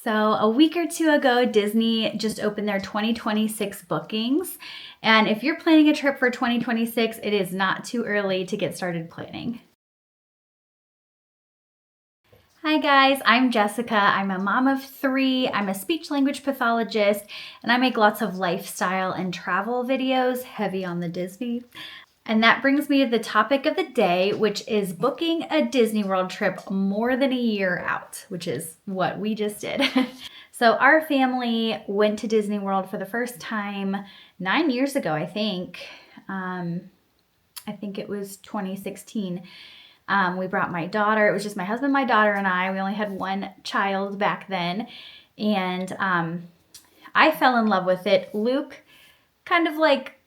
So a week or two ago, Disney just opened their 2026 bookings. And if you're planning a trip for 2026, it is not too early to get started planning. Hi guys, I'm Jessica. I'm a mom of 3. I'm a speech language pathologist, and I make lots of lifestyle and travel videos, heavy on the Disney. And that brings me to the topic of the day, which is booking a Disney World trip more than a year out, which is what we just did. So our family went to Disney World for the first time 9 years ago, I think. I think it was 2016. We brought my daughter. It was just my husband, my daughter, and I. We only had one child back then. And I fell in love with it. Luke kind of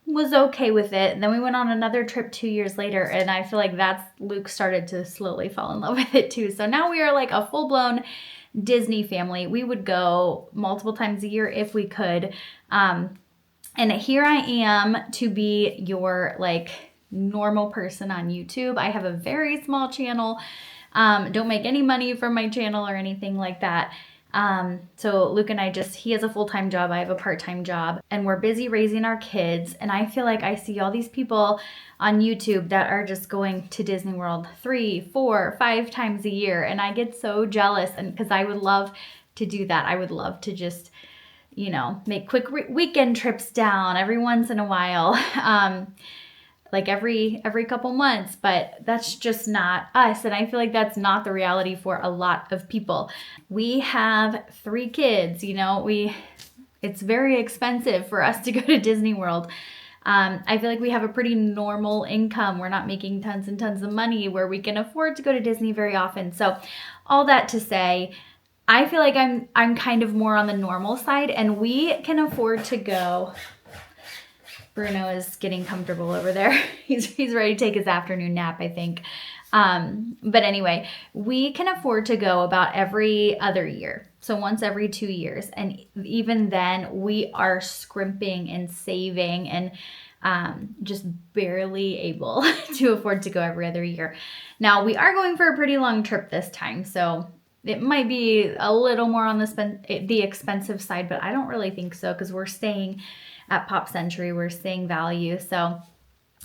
was okay with it. And then we went on another trip 2 years later, and I feel like Luke started to slowly fall in love with it too. So now we are like a full-blown Disney family. We would go multiple times a year if we could. And here I am to be your normal person on YouTube. I have a very small channel. Don't make any money from my channel or anything like that. So Luke and I he has a full-time job, I have a part-time job, and we're busy raising our kids. And I feel like I see all these people on YouTube that are just going to Disney World 3, 4, 5 times a year. And I get so jealous, and because I would love to do that. I would love to just, make quick weekend trips down every once in a while. Every couple months, but that's just not us. And I feel like that's not the reality for a lot of people. We have 3 kids, it's very expensive for us to go to Disney World. I feel like we have a pretty normal income. We're not making tons and tons of money where we can afford to go to Disney very often. So all that to say, I feel like I'm kind of more on the normal side, and we can afford to go. Bruno is getting comfortable over there. He's ready to take his afternoon nap, I think. But anyway, we can afford to go about every other year. So once every 2 years. And even then, we are scrimping and saving and just barely able to afford to go every other year. Now, we are going for a pretty long trip this time. So it might be a little more on the expensive side, but I don't really think so, because we're staying at Pop Century, we're staying value. So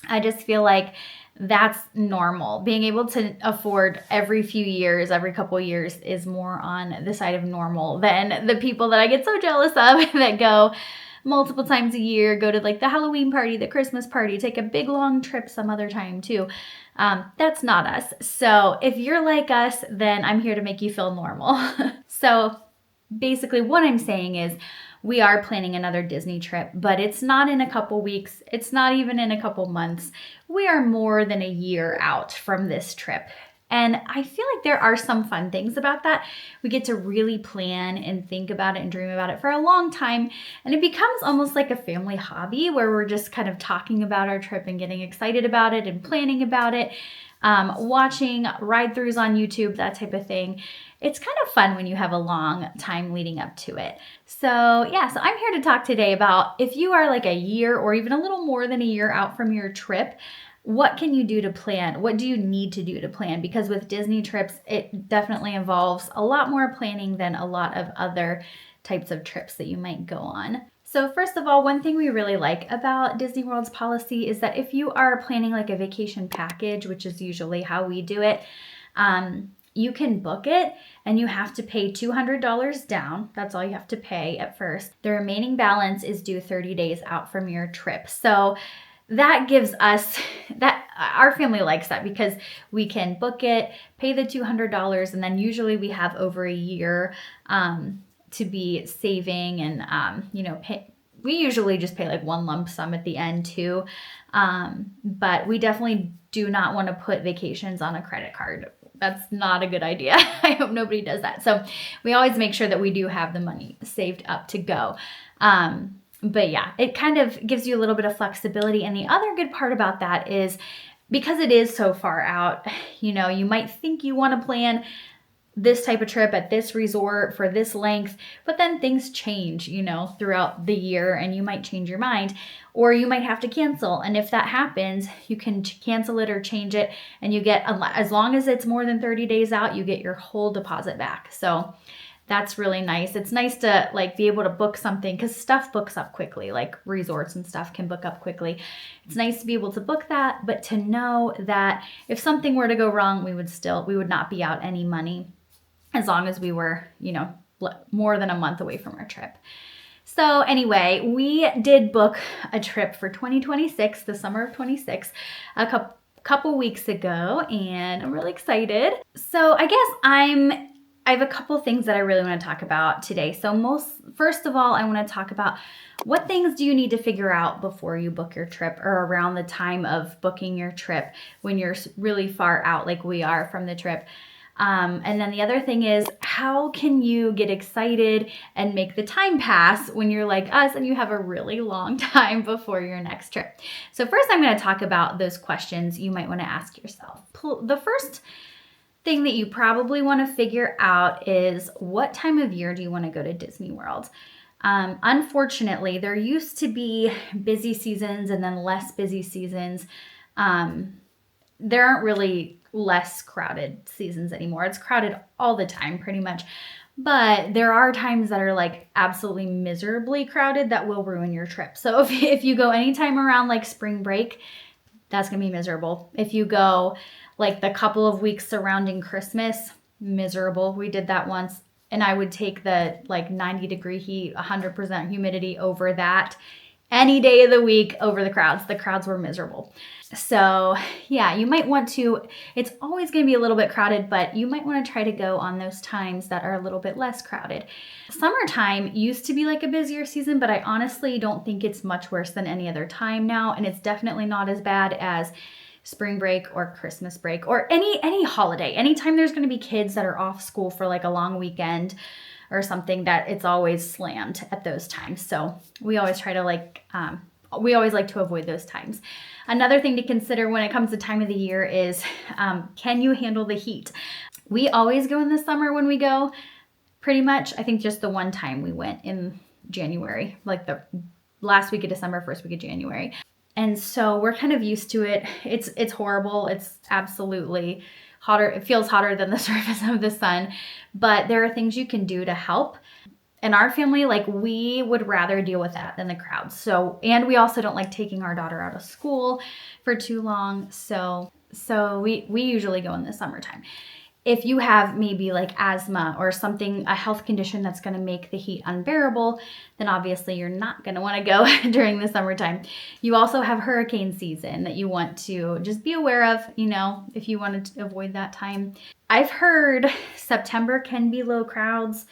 I just feel like that's normal. Being able to afford every few years, every couple years, is more on the side of normal than the people that I get so jealous of that go multiple times a year, go to the Halloween party, the Christmas party, take a big long trip some other time too. That's not us. So if you're like us, then I'm here to make you feel normal. So basically what I'm saying is, we are planning another Disney trip, but it's not in a couple weeks. It's not even in a couple months. We are more than a year out from this trip. And I feel like there are some fun things about that. We get to really plan and think about it and dream about it for a long time. And it becomes almost like a family hobby where we're just kind of talking about our trip and getting excited about it and planning about it, watching ride-throughs on YouTube, that type of thing. It's kind of fun when you have a long time leading up to it. So I'm here to talk today about if you are a year or even a little more than a year out from your trip, what can you do to plan? What do you need to do to plan? Because with Disney trips, it definitely involves a lot more planning than a lot of other types of trips that you might go on. So first of all, one thing we really like about Disney World's policy is that if you are planning a vacation package, which is usually how we do it, you can book it and you have to pay $200 down. That's all you have to pay at first. The remaining balance is due 30 days out from your trip. So that gives us that, our family likes that, because we can book it, pay the $200, and then usually we have over a year to be saving and, pay. We usually just pay one lump sum at the end too. But we definitely do not want to put vacations on a credit card. That's not a good idea. I hope nobody does that. So we always make sure that we do have the money saved up to go. But yeah, it kind of gives you a little bit of flexibility. And the other good part about that is, because it is so far out, you might think you want to plan this type of trip at this resort for this length, but then things change, throughout the year, and you might change your mind, or you might have to cancel. And if that happens, you can cancel it or change it, and you get, as long as it's more than 30 days out, you get your whole deposit back. So that's really nice. It's nice to like be able to book something because stuff books up quickly, like resorts and stuff can book up quickly. It's nice to be able to book that, but to know that if something were to go wrong, we would not be out any money as long as we were, more than a month away from our trip. So anyway, we did book a trip for 2026, the summer of 26, a couple weeks ago, and I'm really excited. So I guess I have a couple things that I really want to talk about today. So first of all, I want to talk about what things do you need to figure out before you book your trip or around the time of booking your trip when you're really far out like we are from the trip. And then the other thing is, how can you get excited and make the time pass when you're like us and you have a really long time before your next trip? So first, I'm going to talk about those questions you might want to ask yourself. The first thing that you probably want to figure out is, what time of year do you want to go to Disney World? Unfortunately, there used to be busy seasons and then less busy seasons. There aren't really less crowded seasons anymore. It's crowded all the time pretty much. But there are times that are like absolutely miserably crowded that will ruin your trip. So if you go anytime around like spring break, that's going to be miserable. If you go like the couple of weeks surrounding Christmas, miserable. We did that once. And I would take the like 90-degree heat, 100% humidity over that any day of the week over the crowds. The crowds were miserable. So yeah, you might want to, it's always going to be a little bit crowded, but you might want to try to go on those times that are a little bit less crowded. Summertime used to be like a busier season, but I honestly don't think it's much worse than any other time now. And it's definitely not as bad as spring break or Christmas break or any holiday. Anytime there's going to be kids that are off school for like a long weekend or something, that it's always slammed at those times. So we always try to we always like to avoid those times. Another thing to consider when it comes to time of the year is, can you handle the heat? We always go in the summer when we go, pretty much. I think just the one time we went in January, like the last week of December, first week of January. And so we're kind of used to it. It's horrible. It's absolutely hotter. It feels hotter than the surface of the sun, but there are things you can do to help. In our family, like, we would rather deal with that than the crowds. So, and we also don't like taking our daughter out of school for too long. So we usually go in the summertime. If you have maybe like asthma or something, a health condition that's going to make the heat unbearable, then obviously you're not going to want to go during the summertime. You also have hurricane season that you want to just be aware of, if you wanted to avoid that time. I've heard September can be low crowds,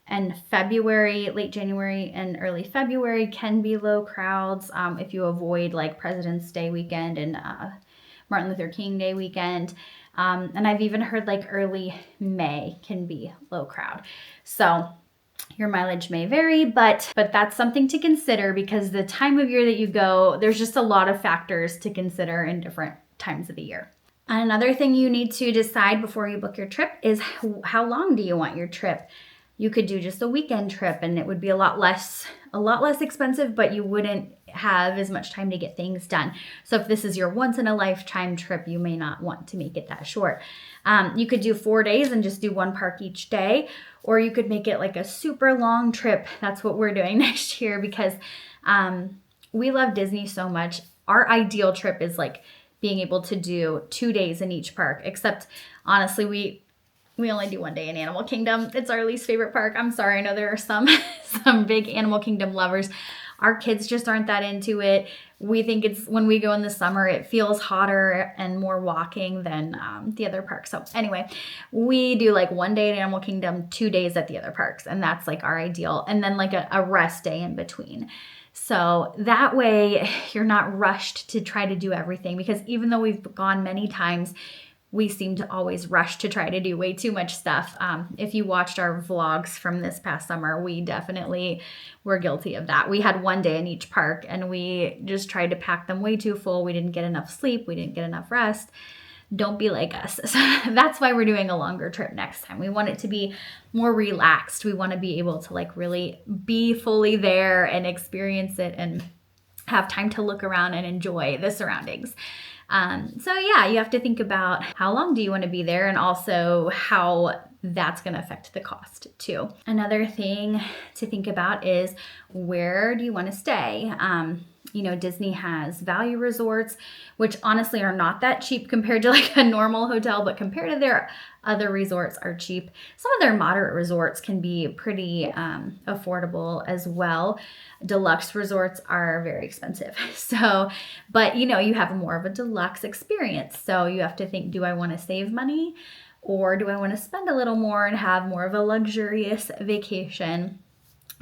and February, late January and early February can be low crowds if you avoid like President's Day weekend and Martin Luther King Day weekend. And I've even heard like early May can be low crowd. So your mileage may vary, but that's something to consider, because the time of year that you go, there's just a lot of factors to consider in different times of the year. Another thing you need to decide before you book your trip is, how long do you want your trip? You could do just a weekend trip and it would be a lot less expensive, but you wouldn't have as much time to get things done. So if this is your once in a lifetime trip, you may not want to make it that short. You could do 4 days and just do one park each day, or you could make it like a super long trip. That's what we're doing next year, because we love Disney so much. Our ideal trip is like being able to do 2 days in each park, except honestly, we only do 1 day in Animal Kingdom. It's our least favorite park. I'm sorry. I know there are some big Animal Kingdom lovers. Our kids just aren't that into it. We think it's, when we go in the summer, it feels hotter and more walking than the other parks. So anyway, we do like 1 day at Animal Kingdom, 2 days at the other parks. And that's like our ideal. And then like a rest day in between. So that way you're not rushed to try to do everything, because even though we've gone many times, we seem to always rush to try to do way too much stuff. If you watched our vlogs from this past summer, we definitely were guilty of that. We had 1 day in each park and we just tried to pack them way too full. We didn't get enough sleep. We didn't get enough rest. Don't be like us. So that's why we're doing a longer trip next time. We want it to be more relaxed. We want to be able to like really be fully there and experience it and have time to look around and enjoy the surroundings. So yeah, you have to think about how long do you want to be there, and also how that's going to affect the cost too. Another thing to think about is, where do you want to stay? Disney has value resorts, which honestly are not that cheap compared to like a normal hotel, but compared to their other resorts are cheap. Some of their moderate resorts can be pretty affordable as well. Deluxe resorts are very expensive. But you have more of a deluxe experience. So you have to think, do I want to save money, or do I want to spend a little more and have more of a luxurious vacation?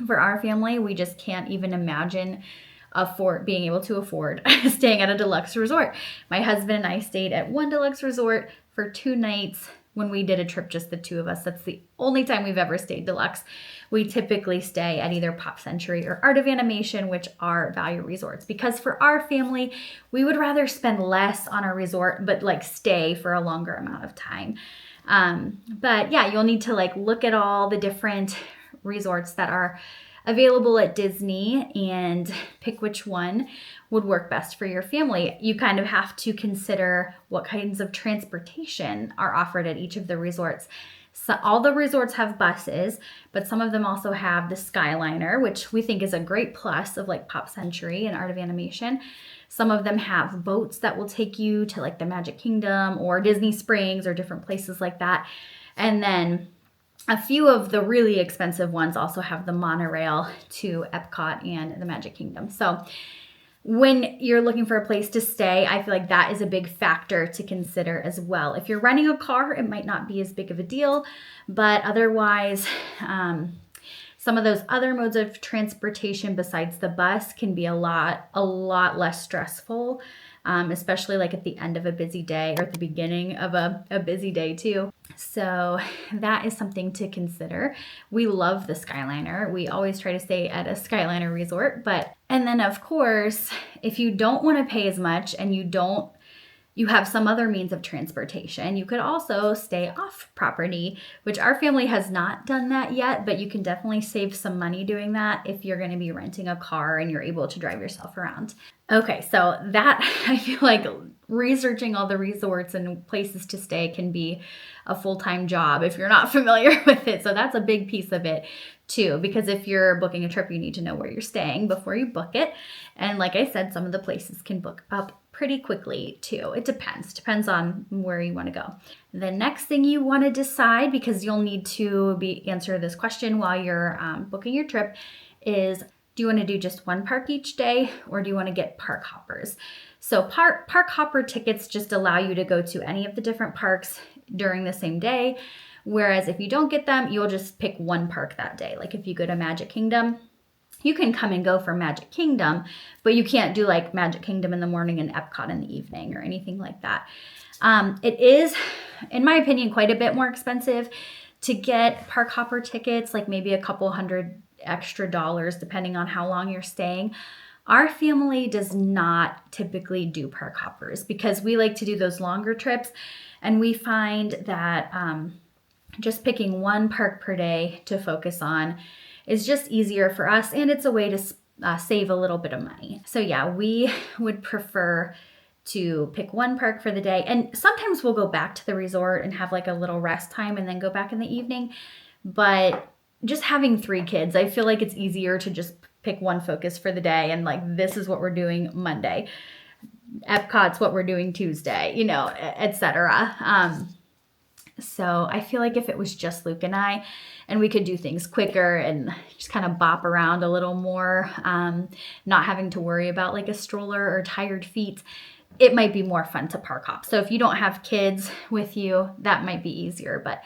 For our family, we just can't even imagine being able to afford staying at a deluxe resort. My husband and I stayed at one deluxe resort for 2 nights when we did a trip, just the two of us. That's the only time we've ever stayed deluxe. We typically stay at either Pop Century or Art of Animation, which are value resorts, because for our family, we would rather spend less on a resort, but like stay for a longer amount of time. But yeah, you'll need to like look at all the different resorts that are available at Disney and pick which one would work best for your family. You kind of have to consider what kinds of transportation are offered at each of the resorts. So all the resorts have buses, but some of them also have the Skyliner, which we think is a great plus of like Pop Century and Art of Animation. Some of them have boats that will take you to like the Magic Kingdom or Disney Springs or different places like that. And then a few of the really expensive ones also have the monorail to Epcot and the Magic Kingdom. So when you're looking for a place to stay, I feel like that is a big factor to consider as well. If you're renting a car, it might not be as big of a deal, but otherwise, some of those other modes of transportation besides the bus can be a lot less stressful, especially like at the end of a busy day or at the beginning of a busy day too. So that is something to consider. We love the Skyliner. We always try to stay at a Skyliner resort, and then of course, if you don't want to pay as much and you have some other means of transportation, you could also stay off property, which our family has not done that yet, but you can definitely save some money doing that if you're going to be renting a car and you're able to drive yourself around. Okay, so that, I feel like researching all the resorts and places to stay can be a full-time job if you're not familiar with it. So that's a big piece of it too, because if you're booking a trip, you need to know where you're staying before you book it. And like I said, some of the places can book up pretty quickly too. It depends on where you want to go. The next thing you want to decide, because you'll need to answer this question while you're booking your trip, is, do you want to do just one park each day, or do you want to get park hoppers? So park hopper tickets just allow you to go to any of the different parks during the same day. Whereas if you don't get them, you'll just pick one park that day. Like if you go to Magic Kingdom, you can come and go for Magic Kingdom, but you can't do like Magic Kingdom in the morning and Epcot in the evening or anything like that. It is, in my opinion, quite a bit more expensive to get park hopper tickets, like maybe a couple $100 extra depending on how long you're staying. Our family does not typically do park hoppers because we like to do those longer trips, and we find that just picking one park per day to focus on is just easier for us, and it's a way to save a little bit of money. So yeah, we would prefer to pick one park for the day, and sometimes we'll go back to the resort and have like a little rest time and then go back in the evening. But just having 3 kids, I feel like it's easier to just pick one focus for the day, and like, this is what we're doing Monday. Epcot's what we're doing Tuesday, etc. So I feel like if it was just Luke and I, and we could do things quicker and just kind of bop around a little more, not having to worry about like a stroller or tired feet, it might be more fun to park hop. So if you don't have kids with you, that might be easier. But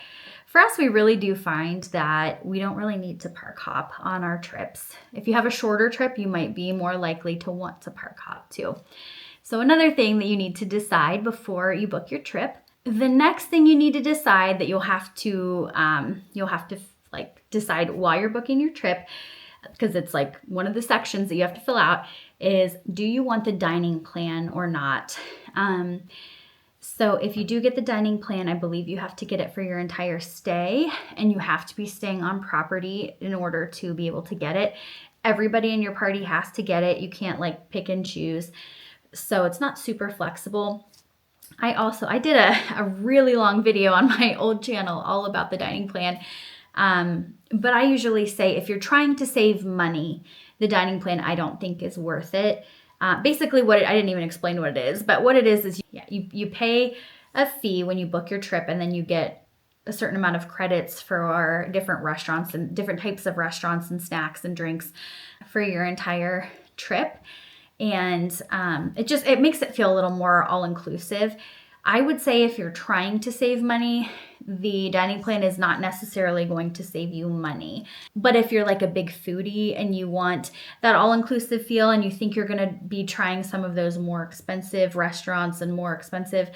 for us, we really do find that we don't really need to park hop on our trips. If you have a shorter trip, you might be more likely to want to park hop too. So another thing that you need to decide before you book your trip, the next thing you need to decide that you'll have to like decide while you're booking your trip, because it's like one of the sections that you have to fill out, is, do you want the dining plan or not? So if you do get the dining plan, I believe you have to get it for your entire stay, and you have to be staying on property in order to be able to get it. Everybody in your party has to get it. You can't like pick and choose. So it's not super flexible. I did a really long video on my old channel all about the dining plan. But I usually say if you're trying to save money, the dining plan I don't think is worth it. Basically I didn't even explain what it is, but what it is you pay a fee when you book your trip, and then you get a certain amount of credits for different restaurants and different types of restaurants and snacks and drinks for your entire trip. And it makes it feel a little more all-inclusive. I would say if you're trying to save money, the dining plan is not necessarily going to save you money. But if you're like a big foodie and you want that all-inclusive feel and you think you're going to be trying some of those more expensive restaurants and more expensive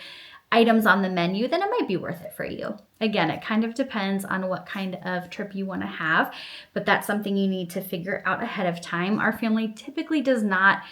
items on the menu, then it might be worth it for you. Again, it kind of depends on what kind of trip you want to have, but that's something you need to figure out ahead of time. Our family typically does not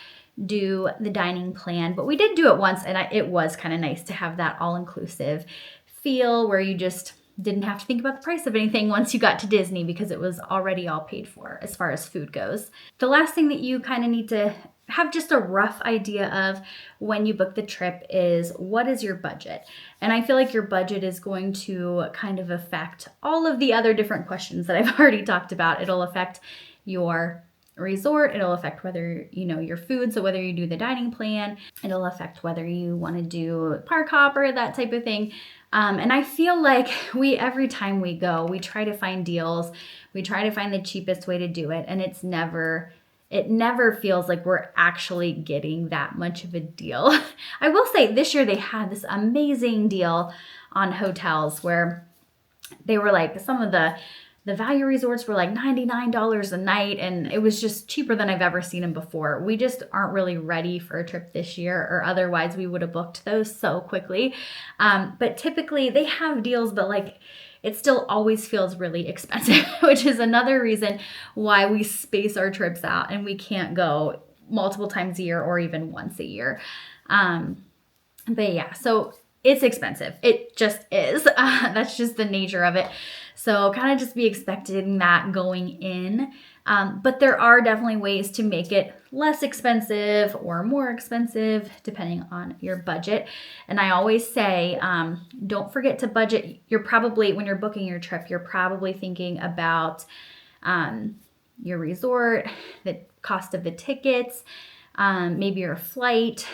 do the dining plan, but we did do it once, and it was kind of nice to have that all-inclusive feel where you just didn't have to think about the price of anything once you got to Disney because it was already all paid for as far as food goes. The last thing that you kind of need to have just a rough idea of when you book the trip is what is your budget? And I feel like your budget is going to kind of affect all of the other different questions that I've already talked about. It'll affect your resort. It'll affect whether, your food. So whether you do the dining plan, it'll affect whether you want to do park hopper, that type of thing. And I feel like every time we go, we try to find deals. We try to find the cheapest way to do it. And it never feels like we're actually getting that much of a deal. I will say this year they had this amazing deal on hotels where they were like, some of the value resorts were like $99 a night, and it was just cheaper than I've ever seen them before. We just aren't really ready for a trip this year, or otherwise we would have booked those so quickly. But typically they have deals, but like it still always feels really expensive, which is another reason why we space our trips out and we can't go multiple times a year or even once a year. But yeah, so it's expensive. It just is. That's just the nature of it. So kind of just be expecting that going in. But there are definitely ways to make it less expensive or more expensive depending on your budget. And I always say, don't forget to budget. When you're booking your trip, you're probably thinking about your resort, the cost of the tickets, maybe your flight,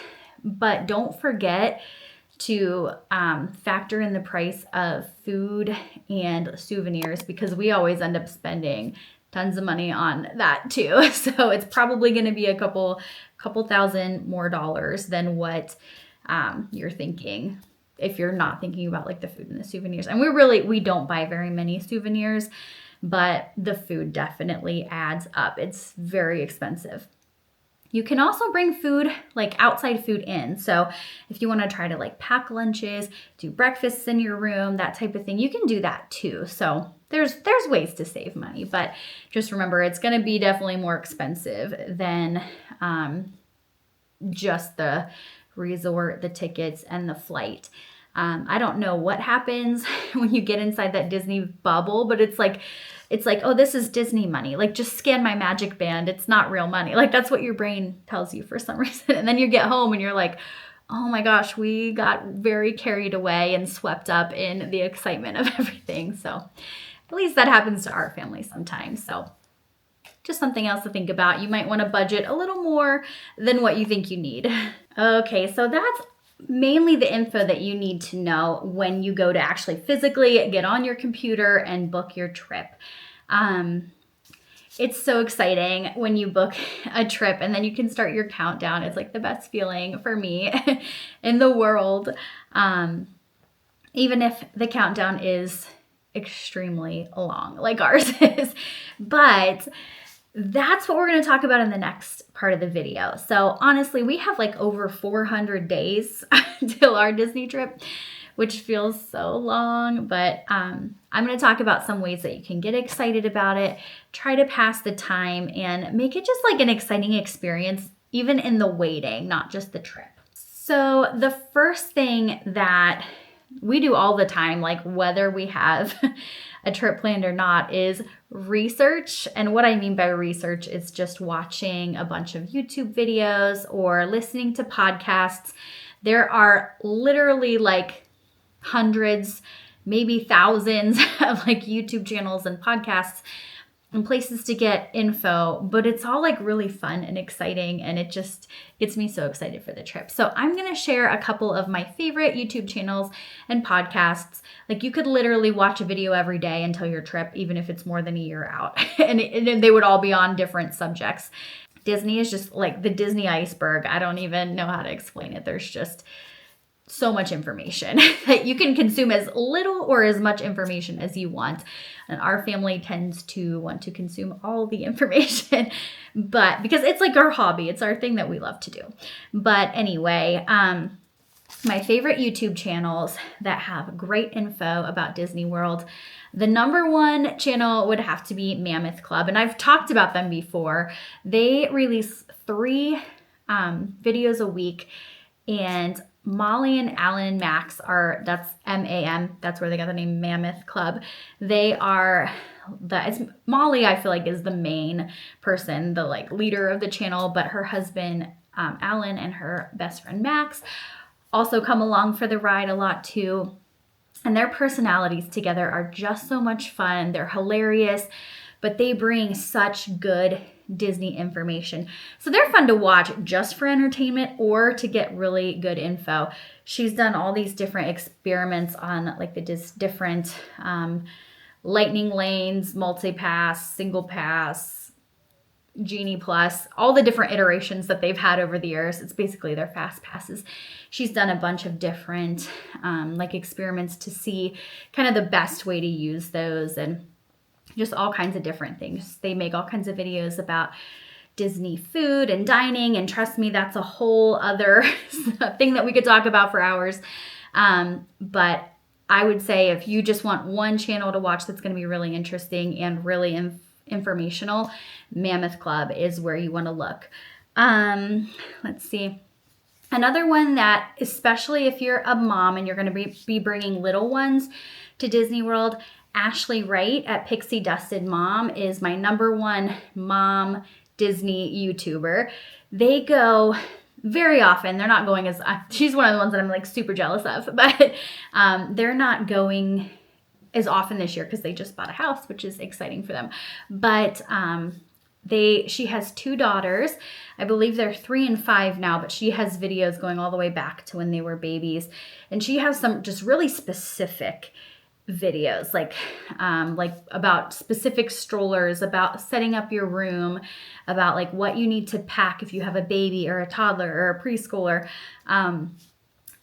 but don't forget to factor in the price of food and souvenirs, because we always end up spending tons of money on that too. So it's probably going to be a couple thousand more dollars than what you're thinking if you're not thinking about like the food and the souvenirs. And we don't buy very many souvenirs, but the food definitely adds up. It's very expensive. You can also bring food, like outside food in. So if you want to try to like pack lunches, do breakfasts in your room, that type of thing, you can do that too. So there's ways to save money, but just remember it's going to be definitely more expensive than just the resort, the tickets, and the flight. I don't know what happens when you get inside that Disney bubble, but it's like, oh, this is Disney money. Like, just scan my magic band. It's not real money. Like, that's what your brain tells you for some reason. And then you get home and you're like, oh my gosh, we got very carried away and swept up in the excitement of everything. So at least that happens to our family sometimes. So just something else to think about. You might want to budget a little more than what you think you need. Okay, so that's mainly the info that you need to know when you go to actually physically get on your computer and book your trip. It's so exciting when you book a trip and then you can start your countdown. It's like the best feeling for me in the world. Even if the countdown is extremely long, like ours is. But that's what we're going to talk about in the next part of the video. So honestly, we have like over 400 days till our Disney trip, which feels so long, but I'm going to talk about some ways that you can get excited about it, try to pass the time, and make it just like an exciting experience, even in the waiting, not just the trip. So the first thing that we do all the time, like whether we have a trip planned or not, is research. And what I mean by research is just watching a bunch of YouTube videos or listening to podcasts There are literally like hundreds, maybe thousands of like YouTube channels and podcasts and places to get info, but it's all like really fun and exciting, and it just gets me so excited for the trip. So I'm going to share a couple of my favorite YouTube channels and podcasts. Like you could literally watch a video every day until your trip, even if it's more than a year out, and they would all be on different subjects. Disney is just like the Disney iceberg. I don't even know how to explain it. There's just so much information that you can consume as little or as much information as you want. And our family tends to want to consume all the information, but because it's like our hobby, it's our thing that we love to do. But anyway, my favorite YouTube channels that have great info about Disney World. The number one channel would have to be Mammoth Club, and I've talked about them before. They release 3 videos a week, and Molly and Alan and Max that's MAM, that's where they got the name Mammoth Club. They are Molly, I feel like, is the main person, the like leader of the channel, but her husband, Alan, and her best friend Max also come along for the ride a lot too. And their personalities together are just so much fun. They're hilarious, but they bring such good Disney information. So they're fun to watch just for entertainment or to get really good info. She's done all these different experiments on like the different lightning lanes, multi-pass, single pass, Genie Plus, all the different iterations that they've had over the years. It's basically their fast passes. She's done a bunch of different like experiments to see kind of the best way to use those, and just all kinds of different things. They make all kinds of videos about Disney food and dining, and trust me, that's a whole other thing that we could talk about for hours. But I would say if you just want one channel to watch that's going to be really interesting and really informational, Mammoth Club is where you want to look. Let's see. Another one that, especially if you're a mom and you're going to be bringing little ones to Disney World, Ashley Wright at Pixie Dusted Mom is my number one mom Disney YouTuber. They go very often. They're not going as, she's one of the ones that I'm like super jealous of, but they're not going as often this year because they just bought a house, which is exciting for them. But she has 2 daughters. I believe they're 3 and 5 now, but she has videos going all the way back to when they were babies. And she has some just really specific videos, like about specific strollers, about setting up your room, about like what you need to pack if you have a baby or a toddler or a preschooler.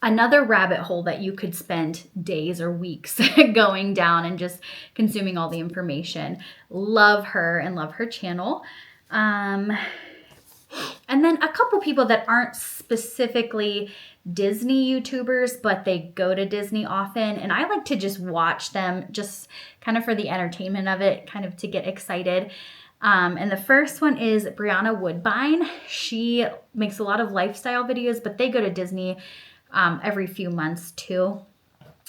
Another rabbit hole that you could spend days or weeks going down and just consuming all the information. Love her and love her channel. And then a couple people that aren't specifically Disney YouTubers, but they go to Disney often. And I like to just watch them just kind of for the entertainment of it, kind of to get excited. And the first one is Brianna Woodbine. She makes a lot of lifestyle videos, but they go to Disney every few months too.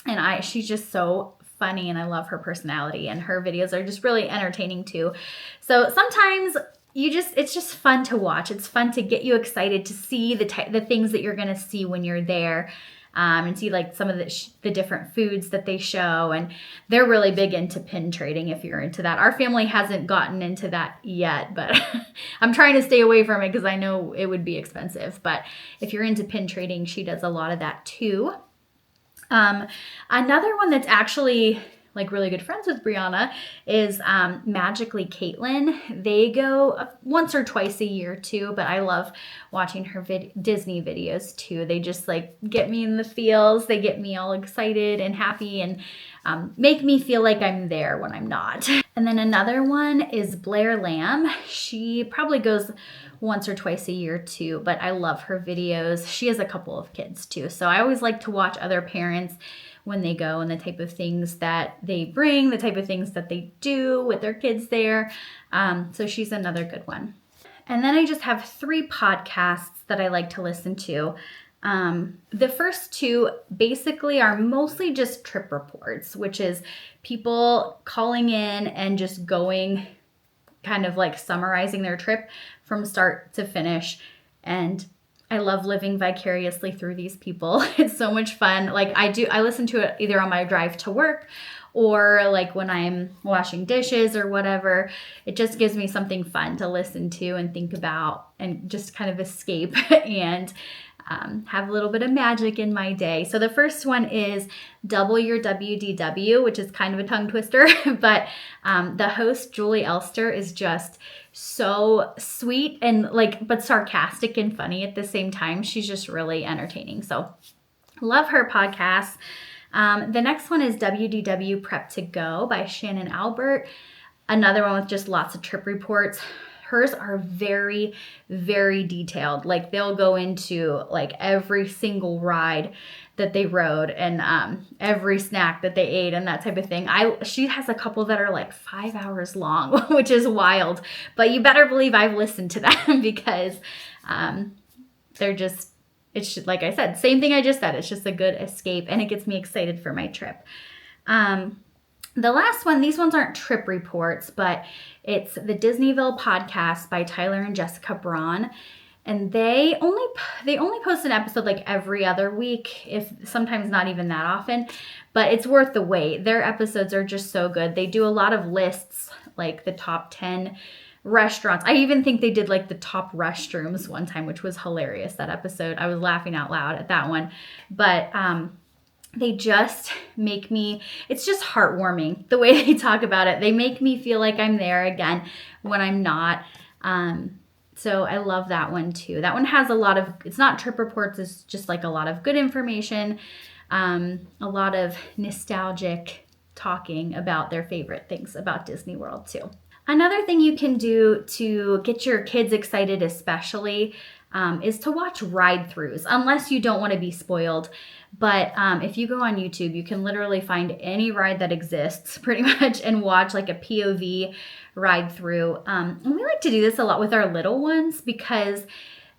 And she's just so funny, and I love her personality, and her videos are just really entertaining too. So sometimes it's just fun to watch. It's fun to get you excited to see the things that you're going to see when you're there, and see like some of the different foods that they show. And they're really big into pin trading if you're into that. Our family hasn't gotten into that yet, but I'm trying to stay away from it because I know it would be expensive. But if you're into pin trading, she does a lot of that too. Another one that's actually like really good friends with Brianna is Magically Caitlin. They go once or twice a year too, but I love watching her Disney videos too. They just like get me in the feels. They get me all excited and happy, and make me feel like I'm there when I'm not. And then another one is Blair Lamb. She probably goes once or twice a year too, but I love her videos. She has a couple of kids too, so I always like to watch other parents when they go and the type of things that they bring, the type of things that they do with their kids there. So she's another good one. And then I just have 3 podcasts that I like to listen to. The first 2 basically are mostly just trip reports, which is people calling in and just going, kind of like summarizing their trip from start to finish. And I love living vicariously through these people. It's so much fun. Like I listen to it either on my drive to work or like when I'm washing dishes or whatever. It just gives me something fun to listen to and think about and just kind of escape and have a little bit of magic in my day. So the first one is Double Your WDW, which is kind of a tongue twister, but the host, Julie Elster, is just so sweet and but sarcastic and funny at the same time. She's just really entertaining. So love her podcast. The next one is WDW Prep to Go by Shannon Albert. Another one with just lots of trip reports. Hers are very, very detailed. Like they'll go into like every single ride that they rode and every snack that they ate and that type of thing. She has a couple that are like 5 hours long, which is wild. But you better believe I've listened to them because they're just, it's just, like I said, same thing I just said. It's just a good escape and it gets me excited for my trip. The last one, these ones aren't trip reports, but it's the Disneyville podcast by Tyler and Jessica Braun. And they only post an episode like every other week, if sometimes not even that often, but it's worth the wait. Their episodes are just so good. They do a lot of lists, like the top 10 restaurants. I even think they did like the top restrooms one time, which was hilarious, that episode. I was laughing out loud at that one. But they just make me, it's just heartwarming the way they talk about it. They make me feel like I'm there again when I'm not. So I love that one too. That one has a lot of, it's not trip reports, it's just like a lot of good information, a lot of nostalgic talking about their favorite things about Disney World too. Another thing you can do to get your kids excited especially is to watch ride-throughs, unless you don't want to be spoiled. But if you go on YouTube, you can literally find any ride that exists pretty much and watch like a POV ride through. And we like to do this a lot with our little ones because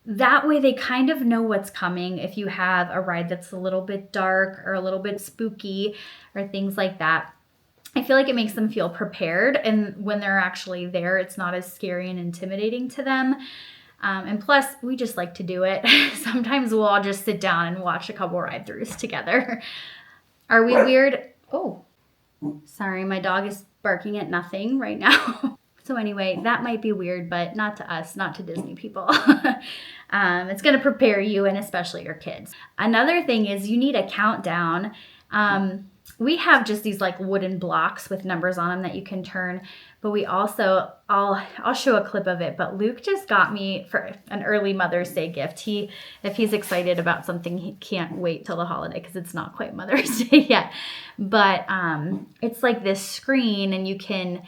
that way they kind of know what's coming. If you have a ride that's a little bit dark or a little bit spooky or things like that, I feel like it makes them feel prepared. And when they're actually there, it's not as scary and intimidating to them. And plus, we just like to do it. Sometimes we'll all just sit down and watch a couple ride-throughs together. Are we weird? Oh, sorry, my dog is barking at nothing right now. So anyway, that might be weird, but not to us, not to Disney people. It's going to prepare you and especially your kids. Another thing is you need a countdown. We have just these like wooden blocks with numbers on them that you can turn, but we also, I'll show a clip of it, but Luke just got me for an early Mother's Day gift. If he's excited about something, he can't wait till the holiday because it's not quite Mother's Day yet. But it's like this screen and you can,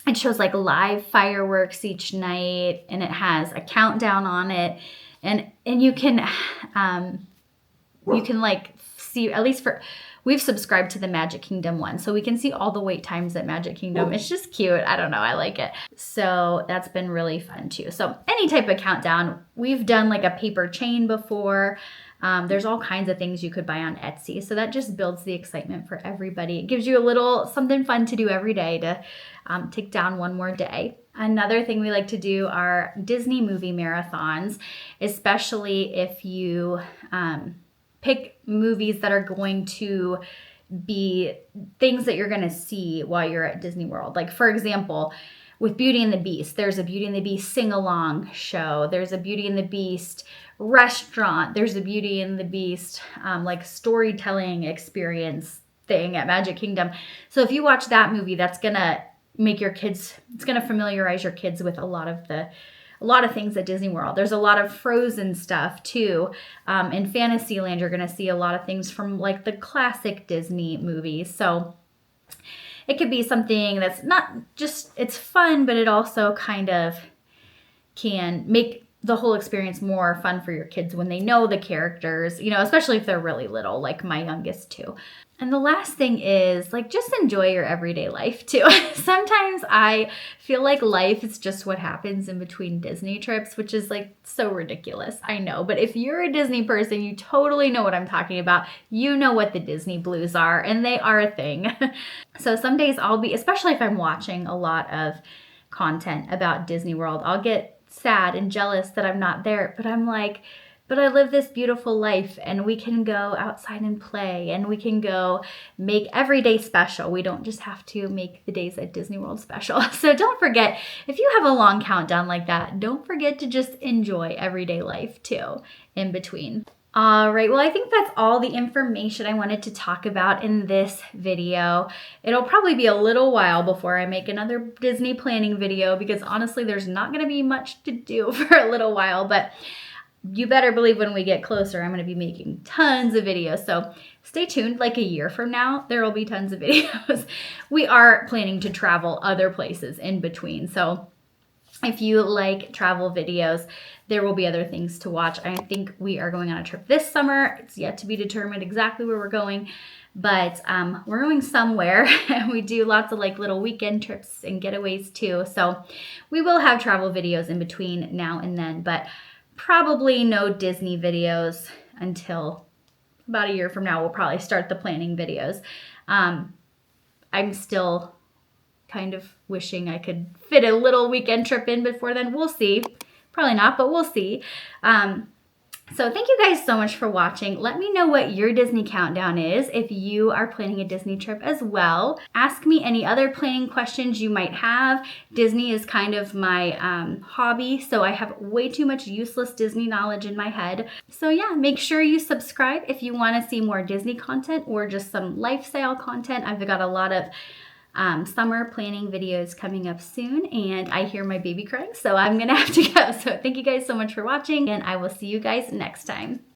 it shows like live fireworks each night and it has a countdown on it. And you can like see, at least we've subscribed to the Magic Kingdom one, so we can see all the wait times at Magic Kingdom. It's just cute. I don't know. I like it. So that's been really fun too. So any type of countdown, we've done like a paper chain before. There's all kinds of things you could buy on Etsy. So that just builds the excitement for everybody. It gives you a little something fun to do every day to take down one more day. Another thing we like to do are Disney movie marathons, especially if you pick movies that are going to be things that you're going to see while you're at Disney World. Like, for example, with Beauty and the Beast, there's a Beauty and the Beast sing-along show. There's a Beauty and the Beast restaurant. There's a Beauty and the Beast like storytelling experience thing at Magic Kingdom. So if you watch that movie, that's going to make your kids, it's going to familiarize your kids with a lot of things at Disney World. There's a lot of Frozen stuff too. In Fantasyland, you're going to see a lot of things from like the classic Disney movies. So it could be something that's not just, it's fun, but it also kind of can make the whole experience more fun for your kids when they know the characters, you know, especially if they're really little, like my youngest too. And the last thing is like, just enjoy your everyday life too. Sometimes I feel like life is just what happens in between Disney trips, which is like so ridiculous. I know, but if you're a Disney person, you totally know what I'm talking about. You know what the Disney blues are, and they are a thing. So some days I'll be, especially if I'm watching a lot of content about Disney World, I'll get sad and jealous that I'm not there. But I'm like, but I live this beautiful life, and we can go outside and play, and we can go make every day special. We don't just have to make the days at Disney World special. So don't forget, if you have a long countdown like that, don't forget to just enjoy everyday life too in between. All right, well, I think that's all the information I wanted to talk about in this video. It'll probably be a little while before I make another Disney planning video, because honestly, there's not gonna be much to do for a little while, but you better believe when we get closer, I'm going to be making tons of videos. So stay tuned. Like a year from now, there will be tons of videos. We are planning to travel other places in between. So if you like travel videos, there will be other things to watch. I think we are going on a trip this summer. It's yet to be determined exactly where we're going, but we're going somewhere. And we do lots of like little weekend trips and getaways too. So we will have travel videos in between now and then, but probably no Disney videos until about a year from now. We'll probably start the planning videos. I'm still kind of wishing I could fit a little weekend trip in before then. We'll see. Probably not, but we'll see. So thank you guys so much for watching. Let me know what your Disney countdown is if you are planning a Disney trip as well. Ask me any other planning questions you might have. Disney is kind of my hobby, so I have way too much useless Disney knowledge in my head. So yeah, make sure you subscribe if you want to see more Disney content or just some lifestyle content. I've got a lot of summer planning videos coming up soon, and I hear my baby crying, so I'm gonna have to go. So thank you guys so much for watching, and I will see you guys next time.